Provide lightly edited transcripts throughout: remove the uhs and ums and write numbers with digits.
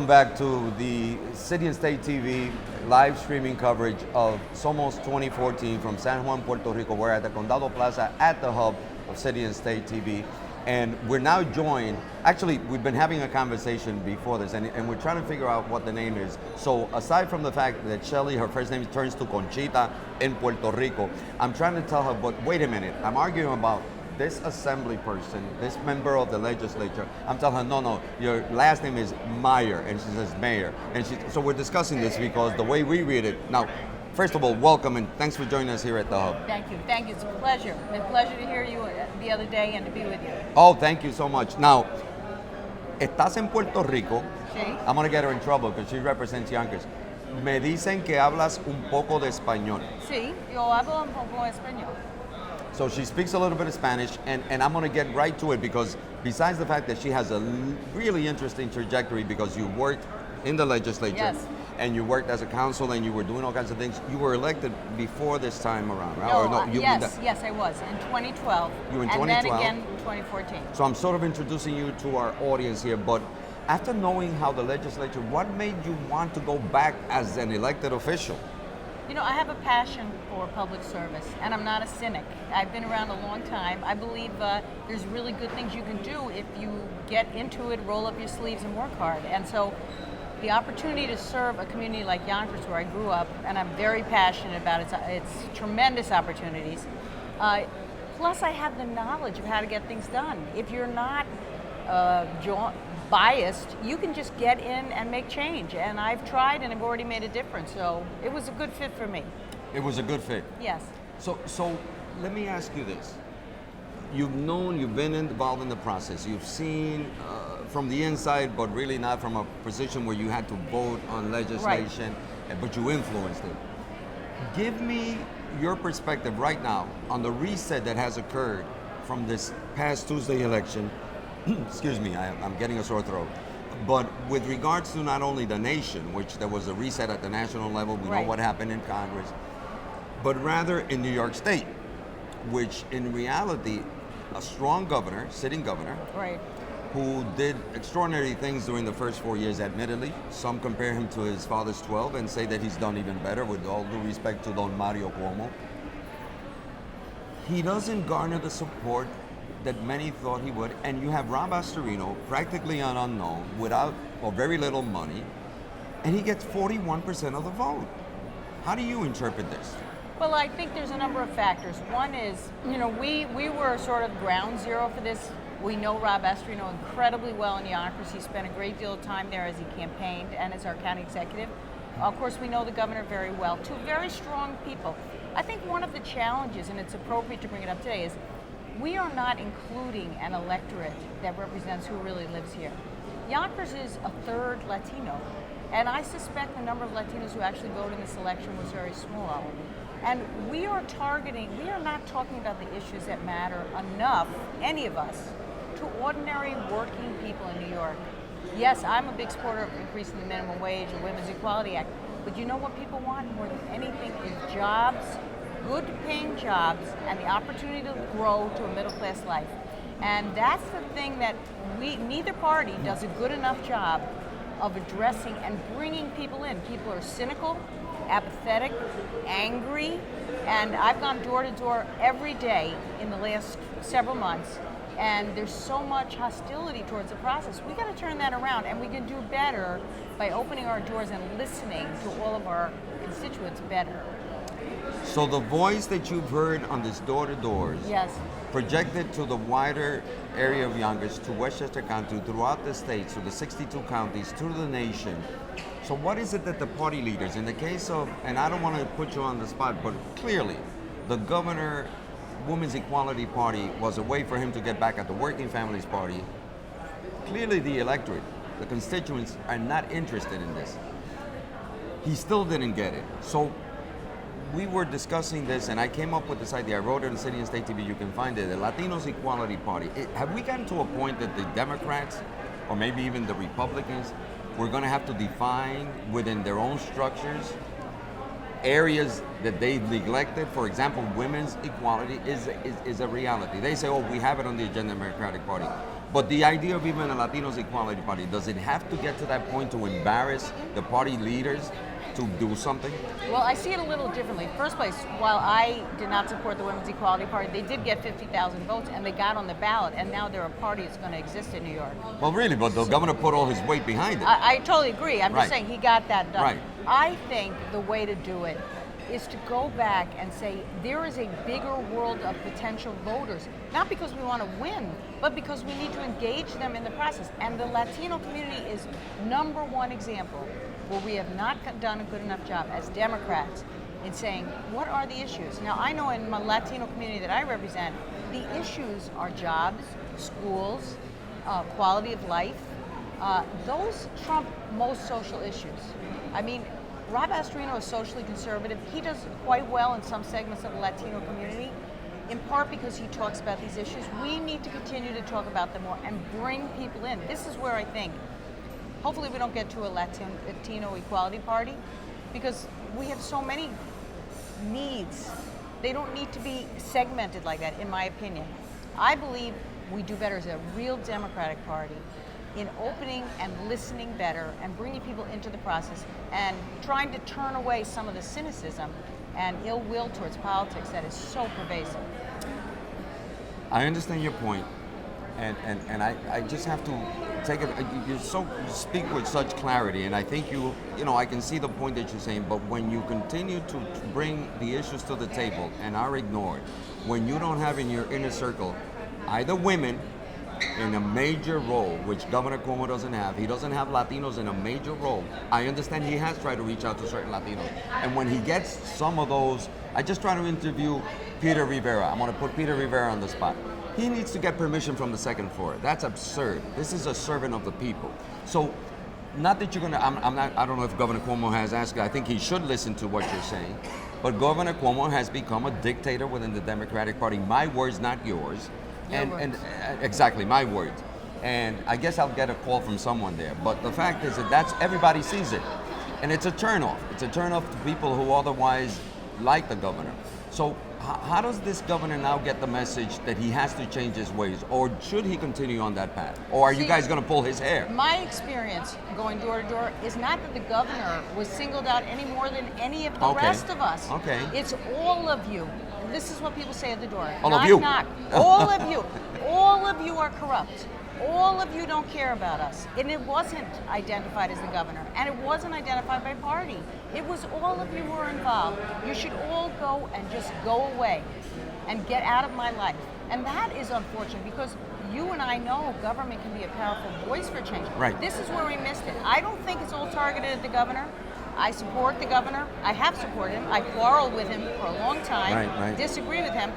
Welcome back to the City and State TV live streaming coverage of SOMOS 2014 from San Juan, Puerto Rico. We're at the Condado Plaza at the hub of City and State TV. And we're now joined, actually, we've been having a conversation before this, and we're trying to figure out what the name is. So aside from the fact that Shelley, her first name turns to Conchita in Puerto Rico, I'm trying to tell her, but wait a minute, I'm arguing about this assembly person, this member of the legislature. I'm telling her, no, your last name is Mayer, and she says Mayer. And so we're discussing this because the way we read it. Now, first of all, welcome and thanks for joining us here at the Hub. Thank you, it's a pleasure. It's a pleasure to hear you the other day and to be with you. Oh, thank you so much. Now, estás en Puerto Rico. Sí. I'm gonna get her in trouble because she represents Yonkers. Me dicen que hablas un poco de español. Sí, yo hablo un poco español. So she speaks a little bit of Spanish, and I'm going to get right to it because besides the fact that she has a really interesting trajectory because you worked in the legislature, yes, and you worked as a council and you were doing all kinds of things. You were elected before this time around, right? Yes, I was in 2012. You in 2012? And then again in 2014. So I'm sort of introducing you to our audience here, but after knowing how the legislature, what made you want to go back as an elected official? You know, I have a passion for public service, and I'm not a cynic. I've been around a long time. I believe there's really good things you can do if you get into it, roll up your sleeves, and work hard. And so the opportunity to serve a community like Yonkers, where I grew up, and I'm very passionate about it, it's tremendous opportunities. Plus, I have the knowledge of how to get things done. If you're not biased, you can just get in and make change. And I've tried and I've already made a difference. So it was a good fit for me. It was a good fit. Yes. So let me ask you this. You've been involved in the process. You've seen from the inside, but really not from a position where you had to vote on legislation, right, but you influenced it. Give me your perspective right now on the reset that has occurred from this past Tuesday election. Excuse me, I'm getting a sore throat. But with regards to not only the nation, which there was a reset at the national level, we know what happened in Congress, but rather in New York State, which in reality, a strong governor, sitting governor, right, who did extraordinary things during the first 4 years, admittedly. Some compare him to his father's 12 and say that he's done even better, with all due respect to Don Mario Cuomo. He doesn't garner the support that many thought he would, and you have Rob Astorino, practically an unknown, without or very little money, and he gets 41% of the vote. How do you interpret this? Well, I think there's a number of factors. One is, you know, we were sort of ground zero for this. We know Rob Astorino incredibly well in Yonkers. He spent a great deal of time there as he campaigned and as our county executive. Of course, we know the governor very well. Two very strong people. I think one of the challenges, and it's appropriate to bring it up today, is we are not including an electorate that represents who really lives here. Yonkers is a third Latino, and I suspect the number of Latinos who actually voted in this election was very small. And we are not talking about the issues that matter enough, any of us, to ordinary working people in New York. Yes, I'm a big supporter of increasing the minimum wage and Women's Equality Act, but you know what people want more than anything is jobs, good paying jobs, and the opportunity to grow to a middle class life. And that's the thing that neither party does a good enough job of addressing and bringing people in. People are cynical, apathetic, angry, and I've gone door to door every day in the last several months, and there's so much hostility towards the process. We got to turn that around, and we can do better by opening our doors and listening to all of our constituents better. So the voice that you've heard on this door-to-doors, yes, projected to the wider area of Yonkers, to Westchester County, throughout the state, to the 62 counties, to the nation. So what is it that the party leaders, in the case of, and I don't want to put you on the spot, but clearly the governor, Women's Equality Party was a way for him to get back at the Working Families Party. Clearly the electorate, the constituents are not interested in this. He still didn't get it. So we were discussing this, and I came up with this idea. I wrote it in City and State TV. You can find it. The Latinos Equality Party. Have we gotten to a point that the Democrats, or maybe even the Republicans, we're going to have to define within their own structures areas that they've neglected? For example, women's equality is a reality. They say, oh, we have it on the agenda of the Democratic Party. But the idea of even a Latinos Equality Party, does it have to get to that point to embarrass the party leaders to do something? Well, I see it a little differently. First place, while I did not support the Women's Equality Party, they did get 50,000 votes and they got on the ballot, and now they're a party that's going to exist in New York. Well, really, but the governor put all his weight behind it. I totally agree. I'm Right. just saying he got that done. Right. I think the way to do it is to go back and say there is a bigger world of potential voters, not because we want to win, but because we need to engage them in the process. And the Latino community is number one example where we have not done a good enough job as Democrats in saying, what are the issues? Now, I know in my Latino community that I represent, the issues are jobs, schools, quality of life. Those trump most social issues. I mean, Rob Astorino is socially conservative. He does quite well in some segments of the Latino community, in part because he talks about these issues. We need to continue to talk about them more and bring people in. This is where I think, hopefully we don't get to a Latino Equality Party, because we have so many needs. They don't need to be segmented like that, in my opinion. I believe we do better as a real Democratic Party in opening and listening better and bringing people into the process and trying to turn away some of the cynicism and ill will towards politics that is so pervasive. I understand your point, and I just have to take it. You speak with such clarity, and I think I can see the point that you're saying. But when you continue to bring the issues to the table and are ignored, when you don't have in your inner circle either women in a major role, which Governor Cuomo doesn't have. He doesn't have Latinos in a major role. I understand he has tried to reach out to certain Latinos. And when he gets some of those, I just try to interview Peter Rivera. I'm going to put Peter Rivera on the spot. He needs to get permission from the second floor. That's absurd. This is a servant of the people. So, not that you're going to, I don't know if Governor Cuomo has asked, I think he should listen to what you're saying. But Governor Cuomo has become a dictator within the Democratic Party. My words, not yours. And exactly, my words. And I guess I'll get a call from someone there. But the fact is that everybody sees it. And it's a turnoff. It's a turnoff to people who otherwise like the governor. So how does this governor now get the message that he has to change his ways? Or should he continue on that path? Or are you guys going to pull his hair? My experience going door to door is not that the governor was singled out any more than any of the rest of us. Okay. It's all of you. This is what people say at the door. All knock, of you. Knock. All of you. All of you are corrupt. All of you don't care about us. And it wasn't identified as the governor. And it wasn't identified by party. It was all of you who were involved. You should all go and just go away and get out of my life. And that is unfortunate because you and I know government can be a powerful voice for change. Right. This is where we missed it. I don't think it's all targeted at the governor. I support the governor. I have supported him. I quarreled with him for a long time. Right. Disagree with him.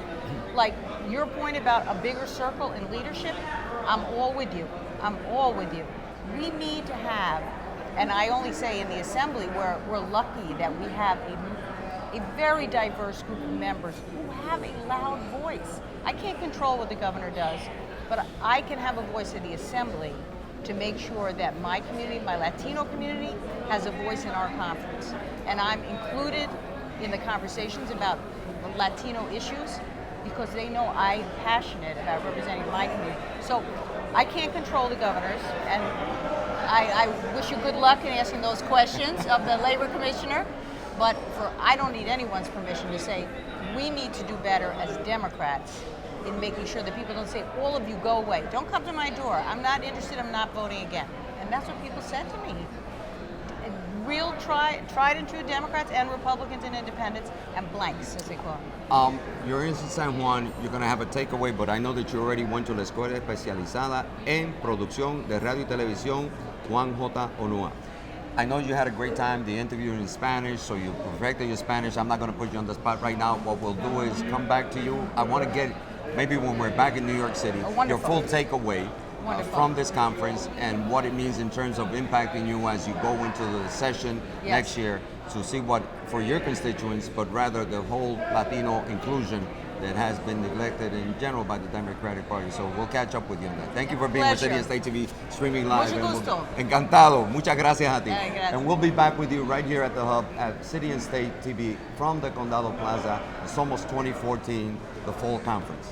Like your point about a bigger circle in leadership, I'm all with you. I'm all with you. We need to have, and I only say in the assembly where we're lucky that we have a very diverse group of members who have a loud voice. I can't control what the governor does, but I can have a voice in the assembly to make sure that my community, my Latino community, has a voice in our conference. And I'm included in the conversations about Latino issues because they know I'm passionate about representing my community. So I can't control the governors, and I wish you good luck in asking those questions of the labor commissioner, but I don't need anyone's permission to say we need to do better as Democrats in making sure that people don't say, all of you go away. Don't come to my door. I'm not interested, I'm not voting again. And that's what people said to me. Real tried and true Democrats and Republicans and independents and blanks, as they call them. You're in San Juan, you're going to have a takeaway, but I know that you already went to la Escuela Especializada en Producción de Radio y Televisión Juan J. Onua. I know you had a great time, the interview in Spanish, so you perfected your Spanish. I'm not going to put you on the spot right now. What we'll do is come back to you. I want to get, maybe when we're back in New York City, your full takeaway from this conference and what it means in terms of impacting you as you go into the session next year to see what, for your constituents, but rather the whole Latino inclusion that has been neglected in general by the Democratic Party. So we'll catch up with you on that. Thank you for being with City and State TV streaming live. Mucho gusto. Encantado. Muchas gracias a ti. Gracias. And we'll be back with you right here at the Hub at City and State TV from the Condado Plaza, SOMOS 2014, the fall conference.